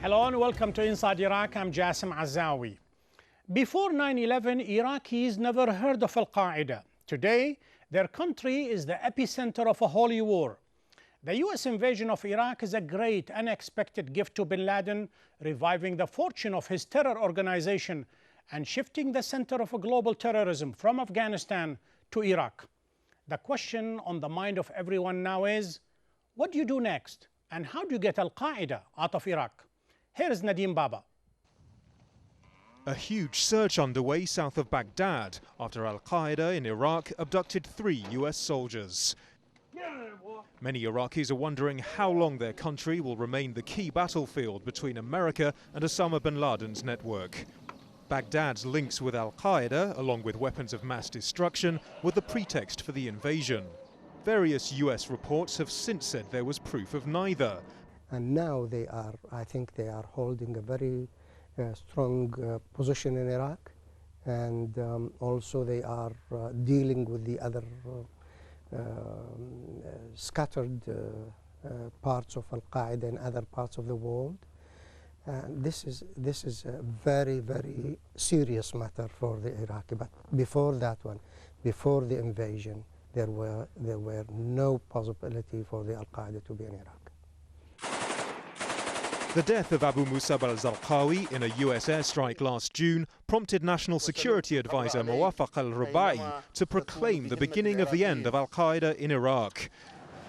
Hello and welcome to Inside Iraq. I'm Jassim Azawi. Before 9/11, Iraqis never heard of Al-Qaeda. Today, their country is the epicenter of a holy war. The U.S. invasion of Iraq is a great, unexpected gift to bin Laden, reviving the fortune of his terror organization and shifting the center of global terrorism from Afghanistan to Iraq. The question on the mind of everyone now is, what do you do next? And how do you get Al-Qaeda out of Iraq? Here is Nadeem Baba. A huge search underway south of Baghdad after Al-Qaeda in Iraq abducted 3 US soldiers. Many Iraqis are wondering how long their country will remain the key battlefield between America and Osama bin Laden's network. Baghdad's links with Al-Qaeda, along with weapons of mass destruction, were the pretext for the invasion. Various US reports have since said there was proof of neither. And now I think they are holding a very strong position in Iraq, and also they are dealing with the other scattered parts of Al-Qaeda in other parts of the world. This is a very, very serious matter for the Iraqi. But before that one, before the invasion, there were no possibility for the Al-Qaeda to be in Iraq. The death of Abu Musab al-Zarqawi in a US airstrike last June prompted National Security Advisor Muwafaq al-Rubai to proclaim the beginning of the end of Al-Qaeda in Iraq.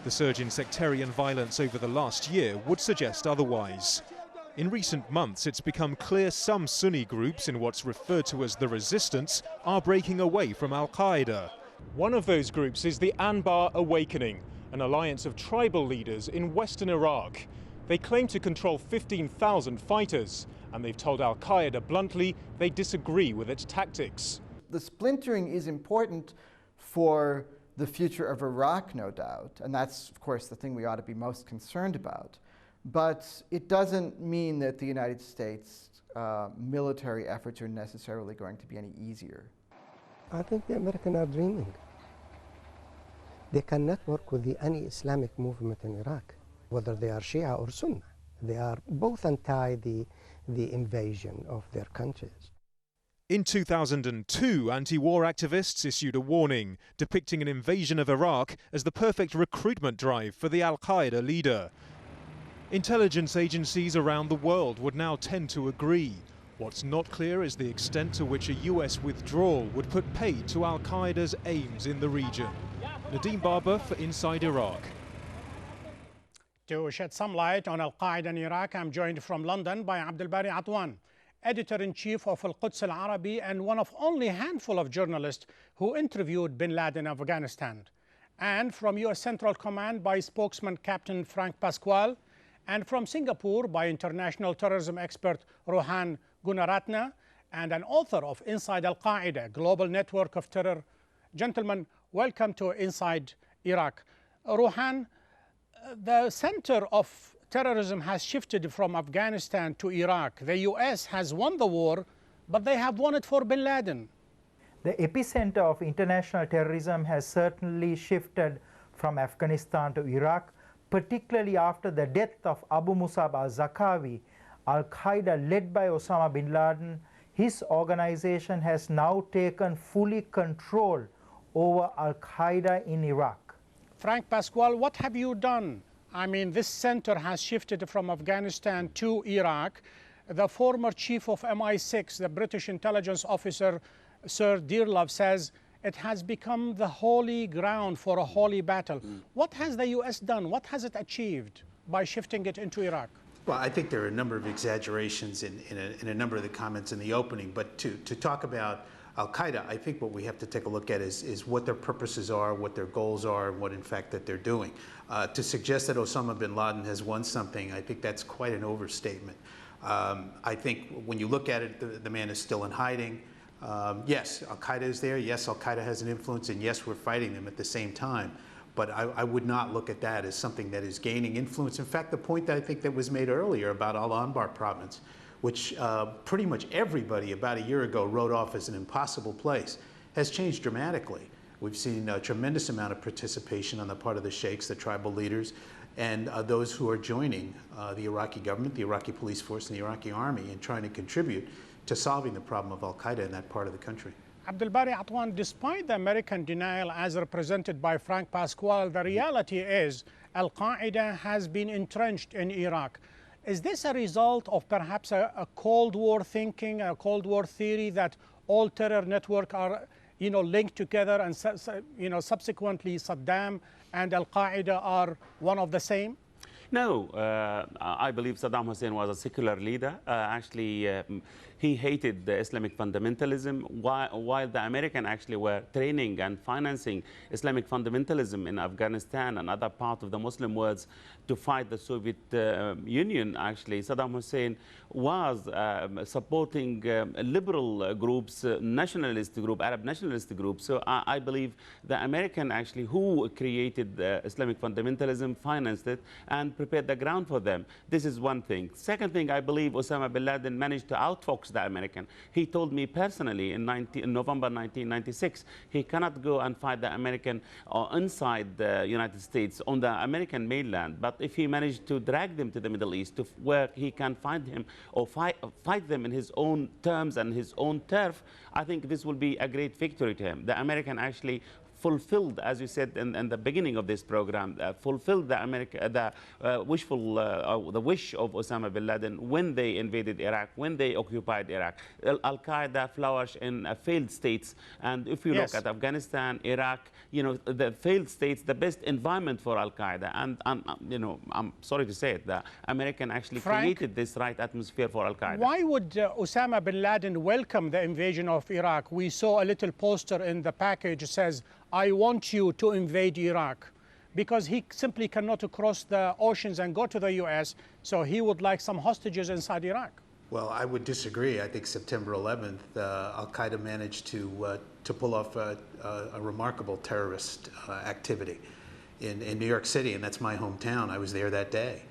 The surge in sectarian violence over the last year would suggest otherwise. In recent months, it's become clear some Sunni groups in what's referred to as the resistance are breaking away from Al-Qaeda. One of those groups is the Anbar Awakening, an alliance of tribal leaders in western Iraq. They claim to control 15,000 fighters, and they've told Al-Qaeda bluntly they disagree with its tactics. The splintering is important for the future of Iraq, no doubt, and that's, of course, the thing we ought to be most concerned about. But it doesn't mean that the United States' military efforts are necessarily going to be any easier. I think the Americans are dreaming. They cannot work with any Islamic movement in Iraq, whether they are Shia or Sunni. They are both anti the invasion of their countries. In 2002, anti-war activists issued a warning, depicting an invasion of Iraq as the perfect recruitment drive for the Al-Qaeda leader. Intelligence agencies around the world would now tend to agree. What's not clear is the extent to which a US withdrawal would put paid to Al-Qaeda's aims in the region. Nadeem Baba for Inside Iraq. To shed some light on Al-Qaeda in Iraq, I'm joined from London by Abdel Bari Atwan, editor-in-chief of Al-Quds Al-Arabi and one of only a handful of journalists who interviewed bin Laden in Afghanistan. And from U.S. Central Command by spokesman Captain Frank Pasquale, and from Singapore by international terrorism expert Rohan Gunaratne, and an author of Inside Al-Qaeda, Global Network of Terror. Gentlemen, welcome to Inside Iraq. Rohan, the center of terrorism has shifted from Afghanistan to Iraq. The US has won the war, but they have won it for bin Laden. The epicenter of international terrorism has certainly shifted from Afghanistan to Iraq, particularly after the death of Abu Musab al-Zarqawi. Al-Qaeda, led by Osama bin Laden, his organization has now taken fully control over Al-Qaeda in Iraq. Frank Pasquale, what have you done? I mean, this center has shifted from Afghanistan to Iraq. The former chief of MI6, the British intelligence officer, Sir Dearlove, says it has become the holy ground for a holy battle. What has the US done? What has it achieved by shifting it into Iraq? Well, I think there are a number of exaggerations in a number of the comments in the opening, but to talk about Al-Qaeda, I think what we have to take a look at is what their purposes are, what their goals are, and what in fact that they're doing. To suggest that Osama bin Laden has won something, I think that's quite an overstatement. I think when you look at it, the man is still in hiding. Yes, Al-Qaeda is there. Yes, Al-Qaeda has an influence, and yes, we're fighting them at the same time. But I would not look at that as something that is gaining influence. In fact, the point that I think that was made earlier about Al-Anbar province, which pretty much everybody about a year ago wrote off as an impossible place, has changed dramatically. We've seen a tremendous amount of participation on the part of the sheikhs, the tribal leaders, and those who are joining the Iraqi government, the Iraqi police force, and the Iraqi army in trying to contribute to solving the problem of Al-Qaeda in that part of the country. Abdul Bari Atwan, despite the American denial as represented by Frank Pasquale, the reality is Al-Qaeda has been entrenched in Iraq. Is this a result of perhaps a Cold War thinking, a Cold War theory that all terror networks are linked together and subsequently Saddam and Al-Qaeda are one of the same? No, I believe Saddam Hussein was a secular leader. He hated the Islamic fundamentalism, while the Americans actually were training and financing Islamic fundamentalism in Afghanistan and other parts of the Muslim world to fight the Soviet Union. Actually, Saddam Hussein was supporting liberal groups, nationalist group, Arab nationalist groups. So I believe the American actually who created Islamic fundamentalism, financed it, and prepared the ground for them. This is one thing. Second thing, I believe Osama bin Laden managed to outfox the American. He told me personally in November 1996, he cannot go and fight the American inside the United States on the American mainland. But if he managed to drag them to the Middle East, to where he can find him or fight them in his own terms and his own turf, I think this will be a great victory to him. The American actually fulfilled, as you said in the beginning of this program, fulfilled the the wish of Osama bin Laden when they invaded Iraq, when they occupied Iraq. Al-Qaeda flourished in failed states, and if you look at Afghanistan, Iraq, the failed states, the best environment for Al-Qaeda. And I'm sorry to say it, the American actually created this right atmosphere for Al-Qaeda. Why would Osama bin Laden welcome the invasion of Iraq? We saw a little poster in the package that says, "I want you to invade Iraq," because he simply cannot cross the oceans and go to the US, so he would like some hostages inside Iraq. Well, I would disagree. I think September 11th, Al-Qaeda managed to pull off a remarkable terrorist activity in New York City, and that's my hometown. I was there that day.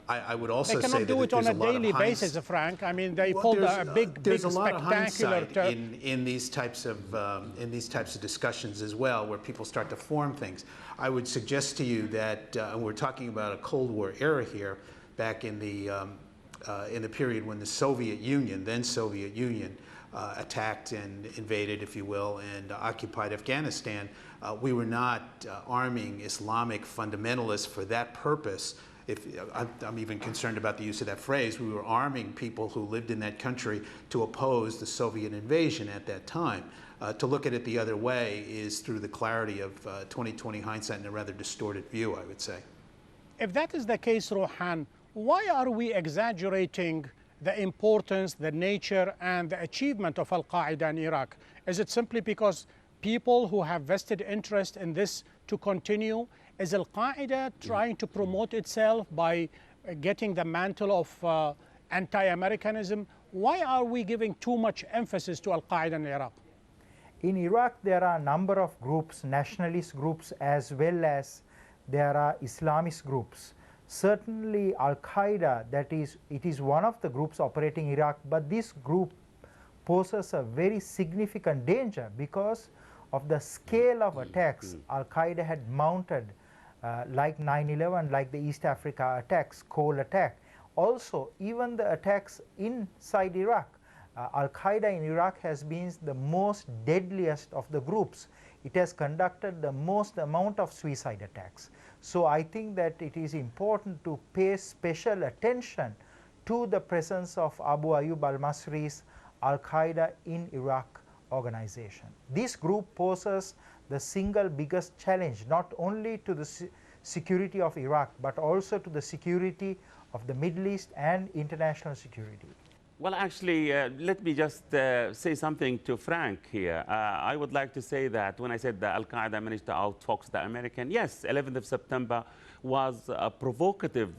I would also say that they cannot do it on a daily basis, Frank. I mean, they pulled a big, there's a lot spectacular. of hindsight in these types of discussions as well, where people start to form things. I would suggest to you that we're talking about a Cold War era here, back in the period when the Soviet Union, then Soviet Union, attacked and invaded, if you will, and occupied Afghanistan. We were not arming Islamic fundamentalists for that purpose. I'm even concerned about the use of that phrase. We were arming people who lived in that country to oppose the Soviet invasion at that time. To look at it the other way is through the clarity of 20/20 hindsight and a rather distorted view, I would say. If that is the case, Rohan, why are we exaggerating the importance, the nature, and the achievement of Al-Qaeda in Iraq? Is it simply because people who have vested interest in this to continue? Is Al-Qaeda trying to promote itself by getting the mantle of anti-Americanism? Why are we giving too much emphasis to Al-Qaeda in Iraq? In Iraq, there are a number of groups, nationalist groups, as well as there are Islamist groups. Certainly Al-Qaeda, it is one of the groups operating in Iraq, but this group poses a very significant danger because of the scale of attacks Al-Qaeda had mounted, like 9/11, like the East Africa attacks, Cole attack. Also, even the attacks inside Iraq. Al-Qaeda in Iraq has been the most deadliest of the groups. It has conducted the most amount of suicide attacks. So I think that it is important to pay special attention to the presence of Abu Ayyub al-Masri's Al-Qaeda in Iraq organization. This group poses the single biggest challenge, not only to the security of Iraq, but also to the security of the Middle East and international security. Well, actually, let me just say something to Frank here. I would like to say that when I said that Al-Qaeda managed to outfox the American, yes, 11th of September was a provocative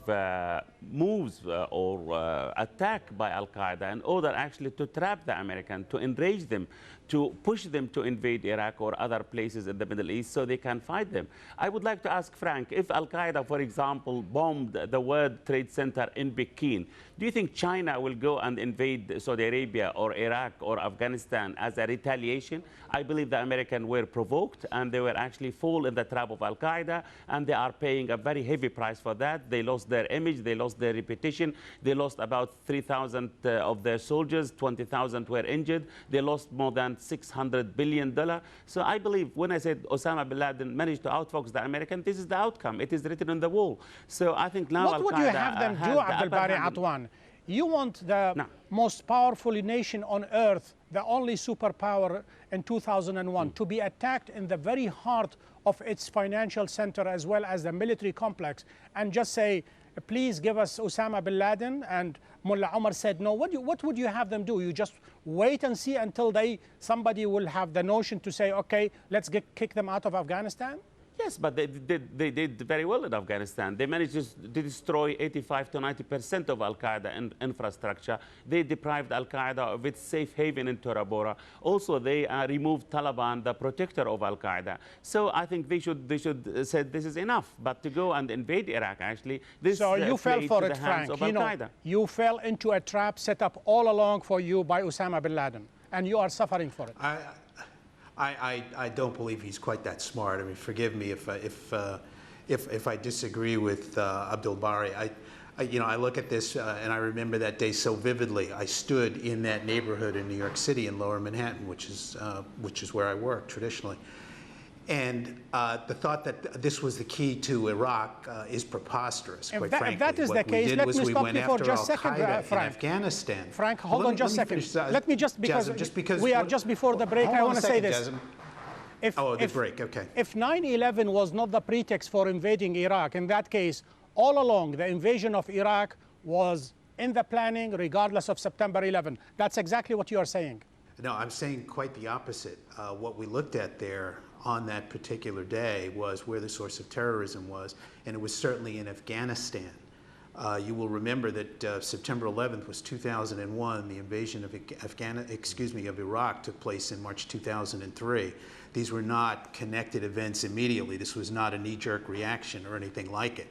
moves or attack by Al-Qaeda in order actually to trap the American, to enrage them, to push them to invade Iraq or other places in the Middle East so they can fight them. I would like to ask Frank, if Al-Qaeda, for example, bombed the World Trade Center in Peking, do you think China will go and invade Saudi Arabia or Iraq or Afghanistan as a retaliation. I believe the Americans were provoked, and they were actually fall in the trap of Al-Qaeda, and they are paying a very heavy price for that. They lost their image, they lost their reputation, they lost about 3,000 of their soldiers, 20,000 were injured, they lost more than $600 billion. So I believe when I said Osama bin Laden managed to outfox the American, this is the outcome. It is written on the wall. So I think now what would you have them do, Abdul Bari Atwan? You want the most powerful nation on earth, the only superpower in 2001, to be attacked in the very heart of its financial center as well as the military complex, and just say, please give us Osama bin Laden, and Mullah Omar said no. What would you have them do? You just wait and see until somebody will have the notion to say, okay, let's kick them out of Afghanistan? Yes, but they did very well in Afghanistan. They managed to destroy 85 to 90% of Al-Qaeda infrastructure. They deprived Al-Qaeda of its safe haven in Tora Bora. Also, they removed Taliban, the protector of Al-Qaeda. So I think they should say this is enough. But to go and invade Iraq, actually, this so you fell for it, Frank. You fell into a trap set up all along for you by Osama bin Laden, and you are suffering for it. I don't believe he's quite that smart. I mean, forgive me if I disagree with Abdul Bari. I look at this and I remember that day so vividly. I stood in that neighborhood in New York City in Lower Manhattan, which is where I work traditionally. And the thought that this was the key to Iraq is preposterous, quite frankly. If that is the case, let me stop you for just a second, Frank. Afghanistan. Frank, hold on just a second. Let me just, because we are just before the break, I want to say this. The break, okay. If 9/11 was not the pretext for invading Iraq, in that case, all along, the invasion of Iraq was in the planning regardless of September 11. That's exactly what you are saying. No, I'm saying quite the opposite. What we looked at there on that particular day was where the source of terrorism was, and it was certainly in Afghanistan. You will remember that September 11th was 2001. The invasion of Iraq took place in March 2003. These were not connected events immediately. This was not a knee-jerk reaction or anything like it.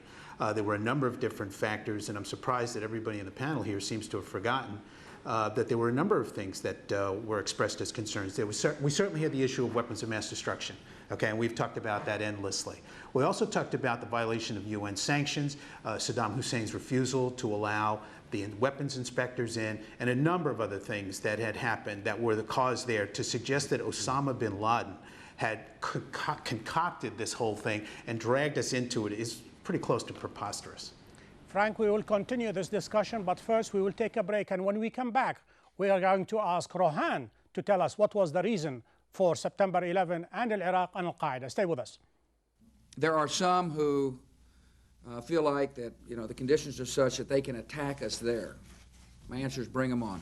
There were a number of different factors, and I'm surprised that everybody in the panel here seems to have forgotten that there were a number of things that were expressed as concerns. We certainly had the issue of weapons of mass destruction, okay, and we've talked about that endlessly. We also talked about the violation of UN sanctions, Saddam Hussein's refusal to allow the weapons inspectors in, and a number of other things that had happened that were the cause there to suggest that Osama bin Laden had concocted this whole thing and dragged us into it is pretty close to preposterous. Frank, we will continue this discussion, but first we will take a break. And when we come back, we are going to ask Rohan to tell us what was the reason for September 11 and Iraq and Al-Qaeda. Stay with us. There are some who feel like that, the conditions are such that they can attack us there. My answer is bring them on.